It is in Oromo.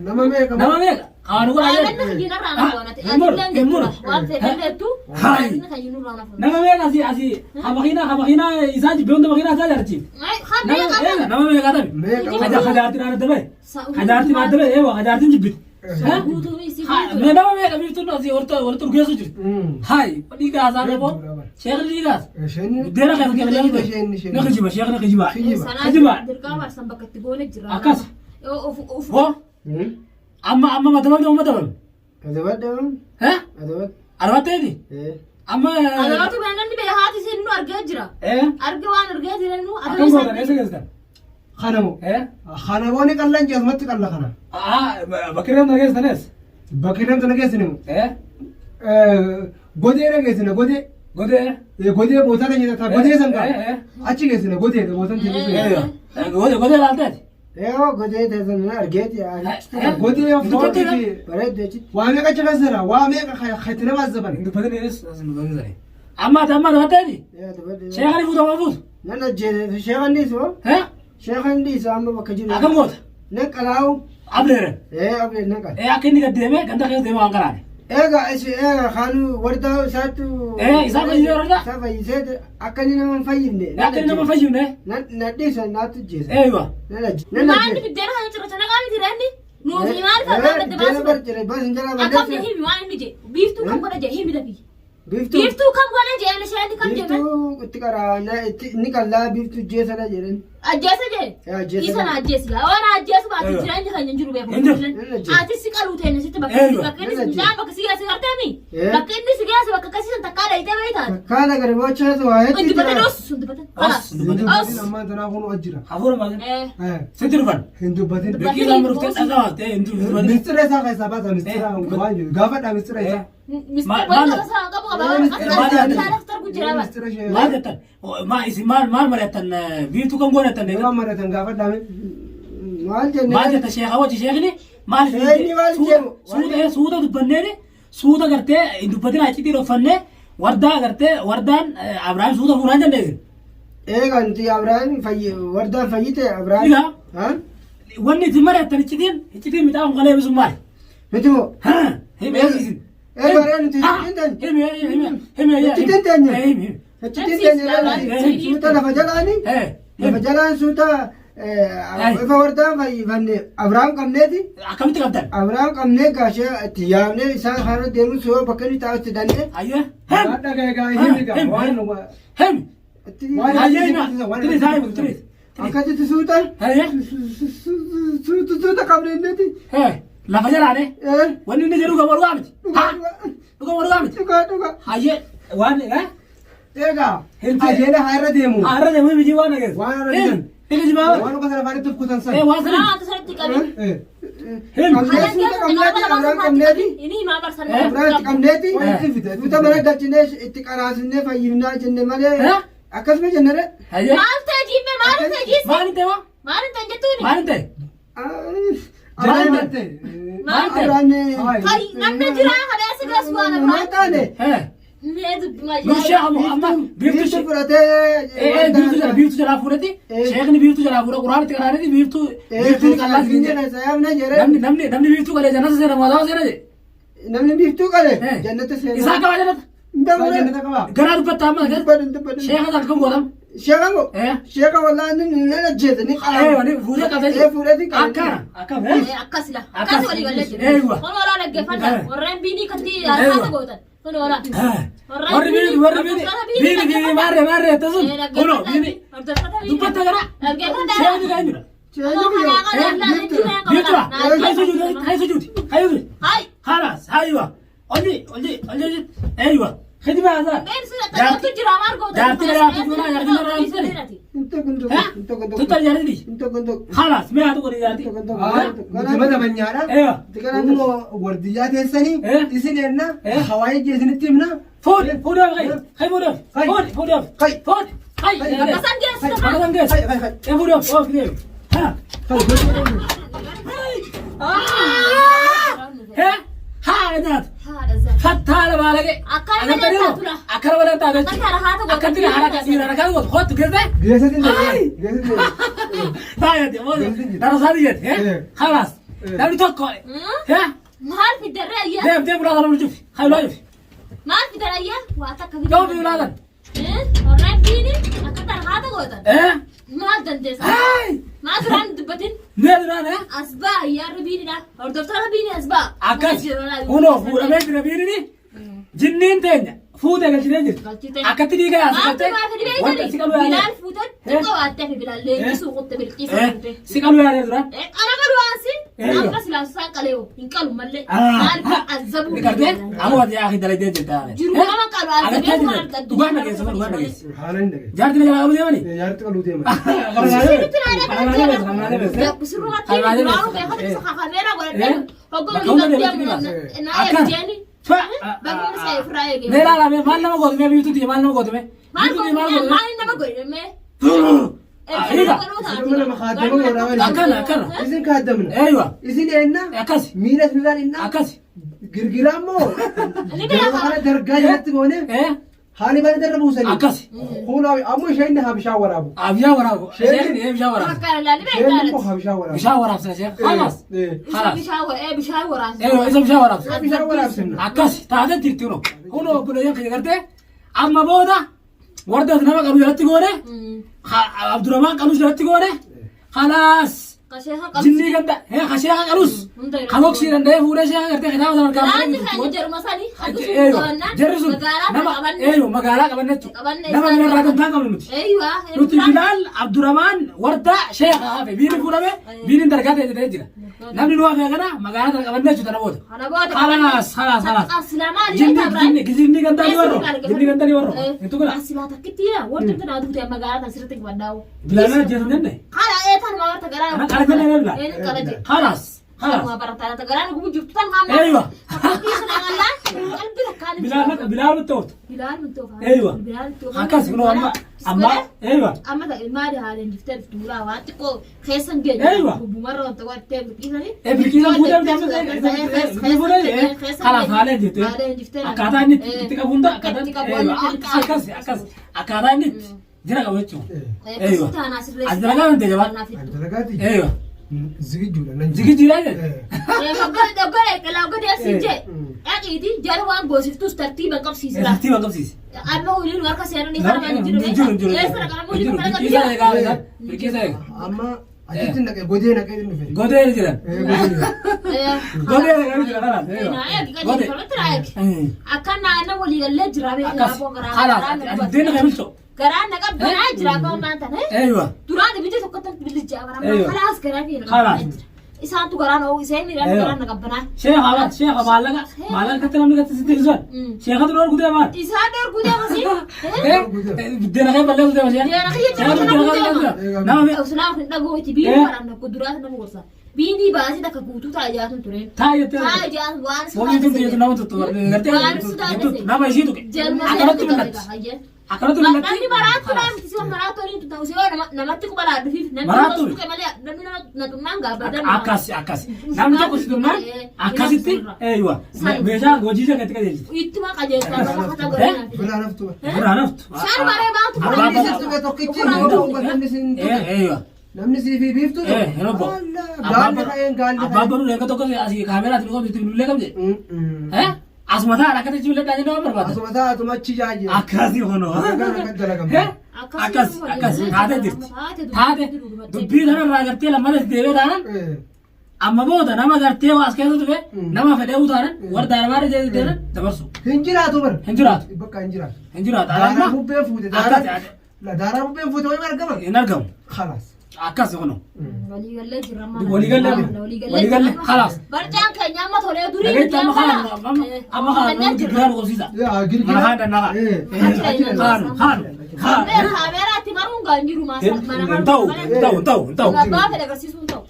nama meeqa kaanu godhaa nama meeqa asii hamakiina isaa jibbeewwanta makiinaa isaa jaarchi nama meeqa tabe hajaartiin adda bahe hajaartiin adda bahe eewa hajaartiin jibbiti nama meeqa biiftuun asii walitti urgeessu jirti hayi dhiigaa isaa qaboo sheekni dhiigaas deera kan na kijiba sheekni kijiba akkas hoo amma madabam arbateeti amma adabatu beenanni bee haati sinu argee jira arge waan argee jiranu akkam gootan eessa geessan Khanamooni qallan jeesumatti qalla kana. Bakireen na geessanes. Bakireen na geessinu. Godee na geessina godee. Godee bootaa kan jedhata godee sangaa. Achi geessina godee bootaan teessee. Godee laalteeti. Godee teessan argeeti. Godee of tokkotti bareeddeechi. Waa meeqa caqasira waa meeqa xayti nama azzaban. Dubbataniis amma dubbatteeti. Sheekani fuutama fuutu. Nana jeete sheekaniis hoo. Sheekhan dhiisa amma bakka jiru. Akkam goota? Naqalaawu. Ableere. Ableere naqa. Akka inni gad deemee ganda keessa deemee waan karaane. Egaa kaanu wardaa isaattu. Isaa fayyisee warda? Isaa fayyisee akka inni nama hin fayyifne. Akka inni nama hin fayyifne? Nadhiisa naatu jeesa. Eeyiwa. Maanni biddeena kana cirracha naqaa miti re'anni. Nuufi maali fa'aa gadda baasu. Akkam je himi waan inni je biiftuu kam godha je himi dafi. Biiftuu kam godha je ana sheekni kam jedhan. Biiftuu itti qaraana inni qallaa biiftuu jeesadha jedhan. Ajjeesa jee? Isa na ajjeesi gaa. Waan ajjeesu baati jireenya kan hin jiru beeku. Ati si qaluu ta'e sitti bakka inni si midhaan bakka si gaasi garteemi. Bakka inni si gaasi bakka akkasii san takkaa dhayitee beektaa. Takkaa na gadi boochaa su waa hedduu jira. Hundubatan os hundubatan. Hundubatan ammaa tanaa kun ajjira. Hafuura maal? Sitti dhufan. Hundubatan. Beekii isaa muruftee dhagaa ta'e hin dhufan. Mistira isaa keessaa baasa mistira waan jiru gaafadhaa mistira isaa. Maal jettan? Maal mari'attan biiftuu kan godhatan? Waan mari'atan gaafadhaa maal jettan sheekha wajji sheekni maal suuta dubbanneeni suuta gartee hin dubbatin achitti dhoffannee wardaa gartee wardaan Abrahaam suuta fuudhaan jennee. Eegaa nuti Abrahaam wardaan fayyite Abrahaam. Wanni itti mari'attan iccitiin midhaan qalee bisuun maali? Miti moo? Himi Bareen nuti suuta lafa jalaani. Lafa jalaan suuta ifa wardaan fayyifannee Abrahaam qabneeti. Akkamitti qabdan? Abrahaam qabnee gaashee itti yaabnee isaan haala deemu soo bakka inni taa'utti dandee. Ayyee. Akkasitti suuta. Suuta qabneenneeti. Lafa jalaane. Wanni inni jedhu dhugaa dhugaa miti. Dhugaa miti. Dhugaa. Hayyee waan Eegaa. Hayyee haarra deemu. Haarra deemu miti waan agarsiisu. Waan haarra deemu. Inni jibaa. Waan bakka lafaatti tufkutan san. Waan sana. Asirratti qabi. Qabneeti. Inni himaa barsan. Abrahaam qabneeti. Suuta mana galchinee itti qaraasinee fayyifnaa jenne malee. Akkasuma jennere. Hayyee. Maal ta'e jiibbe maal ta'e jiibbe. Maal ta'e waa? Maal ta'e jettuuni. Maal ta'e? Abrahaam ta'e. Hari namni jira haala sigaas waan Abrahaam. Nushaa amma biiftuu biiftuu jalaa fuudhati sheekni biiftuu jalaa fuudha quraanatti qaraanatti biiftuu qallaas namni biiftuu qalee jannata seena maataa seena je namni biiftuu qalee jannata seena isaa qaba jannata garaa dubbatta amma sheeka halkan gootam sheeka moo sheeka wallaan ni ajjeete ni qalaa wani fuudhee qabee akkana akkasila akkas walii galee jira kun walaa dhaggeeffadha warreen biinii katti harkaasa gootan kun walaa warri biini maarree tasun kuno biini dubbatta gara sheekni kan jira biiftuudha hay sujuuti halas haywa olli eywa خدمة هذا. جارتي جرا ماركو. جارتي تطلع جارتي. خلاص ما هتقول جارتي. ماذا من يارا؟ ايوه. تكلم ورديات السني. تسني لنا. حواي جيزن التمنا. فود خي فود. بسان جيس. فود اوف كده. ها. ها هذا. خد taala baalage Akkana malee taatula. akkana malee taatula Akkana haata godhatu. akkatti haala dhiira kan godhu hootu geesse taayati dara saadi jedhe خلاص namni tokko Maal fidarree ayyaa? deem ulaa kana nujuuf haa ulaa juuf Maal fidarree ayyaa? Waa takka fidarree. doomi ulaa kan Warreen biini akkana haata godhatan. Maal dandeessa? Maal duraan dubbatin? nee duraan Asbaa ayyaarri biinidha. Hordoftoota biini asbaa. akkas kunoo fuudhamee jira biinini jinniin teenya fuutee galchitee jirti akkatti dhiiga yaasa galtee wanta si qaluu yaadee Bilaal fuutan xiqqoo waattee fi bilaal leenjisuu qotte bilqiisa fuute. si qaluu yaadee duraan Ana qalu waansi amma silaasaa qalee hin qalu mallee maal azabuu ni gartee amma wanti yaa dalaytee jirta jiru nama qalu azabee kuma argaddu dhugaan dhageessa dhugaan dhageessa Haala hin dhagaye. jaartii na jalaa deemani Yaarti qaluu deema. Neela la me maal nama godhu me biituti maal nama godhu me akkana Isin kaadamna. eeywa Isin eenna. akkasi Miila sinirraan innaa. akkasi Girgiraa immoo. Gaba kana dargaa jalatti goone. Haali bani darra buusanii. akkasi Kuula ammoo isheen habishaa waraabu. abiyyaa waraabu isheen bishaan waraabu Isheen immoo habishaa waraabu. bishaan waraabsina isheen halas halas bishaan waraabsa. eeywa isa bishaan waraabsina Bishaan waraabsina. akkasi taatee jirti kunoo kunoo obboleeyyan keenya gartee amma booda wardas nama qabu jalatti goone Abdurrahmaan qabus jalatti goone khalaas jinnii ganda kasheeka qabus kamoksii danda'ee fuudhee sheeka gartee kitaaba sana jarri sun nama magaalaa qaban jechuudha nama bira irraa dantaan qabnu nuti bilaal Abdurrahmaan warda sheeka hafe biini fuudhame biiniin dargaa ta'e jedhee jira namni nu hafe kana magaalaa tana qaban jechuudha namoota khalaas jinni gandanii warro intu kana bilaal mana jeetu jenne خلاص ايوه بلال بالتوت ايوه هكذا كنوا اما ايوه هذا نفتر دورا واتقو خيسن جد ايوه بمره انت وقت بكيسني بكيسن خلاص هذا جت اكادا نت تكبوندا اكادا اكادا نت جرا قوتشو ايوه ادرغا انت جواب ايوه زيجو لنا زيجي لا دغه كلا غدي اسجه اقيدي جروان غوسفتوس ترتيبا قبسيس ترتيبا قبسيس اما ولين وركا سيرني خربان جيرو اما اجت انك غودينا كاين نفر غودينا جيرا غودينا اكنا انا ولي لجرا بي خلاص الدين غمشو قران نقب بنا جرا كون ما انت ايوه تراد بيجي سكت بالجا خلاص قرافي خلاص اسان تو قران او سي ميران قران نقب بنا شيخ مالك كتلم لك تستيزون شيخ دور غدي ما اسان دور غدي مسي بدنا غير بلغ غدي مسي يا اخي نعم اسلام دغو تي بي قران قدرات نمغوسا بيني باسي دك غوتو تاجاتن ترين تاجات وان وان تو يو نو تو غرتي نما يشيتو اكلت منك أكلت منك ناني مراتو نام كيسو مراتو رين تتاوسيو نماتي كو بلا دفيف مراتو كمالي نمنا نتمنغا بدل akasi namni tokko si tumnaan akkasitti eeywa meeshaa hojii isa gatti qajeelchi ittuma qajeelcha bala kata godhana بلا نفتو shan bare baatu نمني سيفتو توكيتشي نمني سين eeywa نمني سي في بيفتو hinobbo قال كاين قال abbaabban ulee tokko asii kaameeraatti dhugoom itti bilbilee qabde asumataa akkatti itti bilbilee dhaanii nama barbaada asumataa atumachi jaaje akkasii hono akkas taate jirti taate dubbii kanarraa gartee lammata itti deebee taanan amma booda nama gartee waa as keessa tufe nama fedhee utaanan warra daarabaadha jedhee deeman dabarsu hin jiraatu bar hin jiraatu bakka hin jiraatu amma bubbee fuute daaraa bubbeen fuute wayima argama hin argamu خلاص akkas hono waligalle خلاص barjaan keenya amma tolee durii dhageetti amma kana girgiraan qobsiisa yaa girgira mana haadha naqa haanu kaameeraatti maruun gaanjiru maasa ta'u abbaa fedhe agarsiisuun ta'u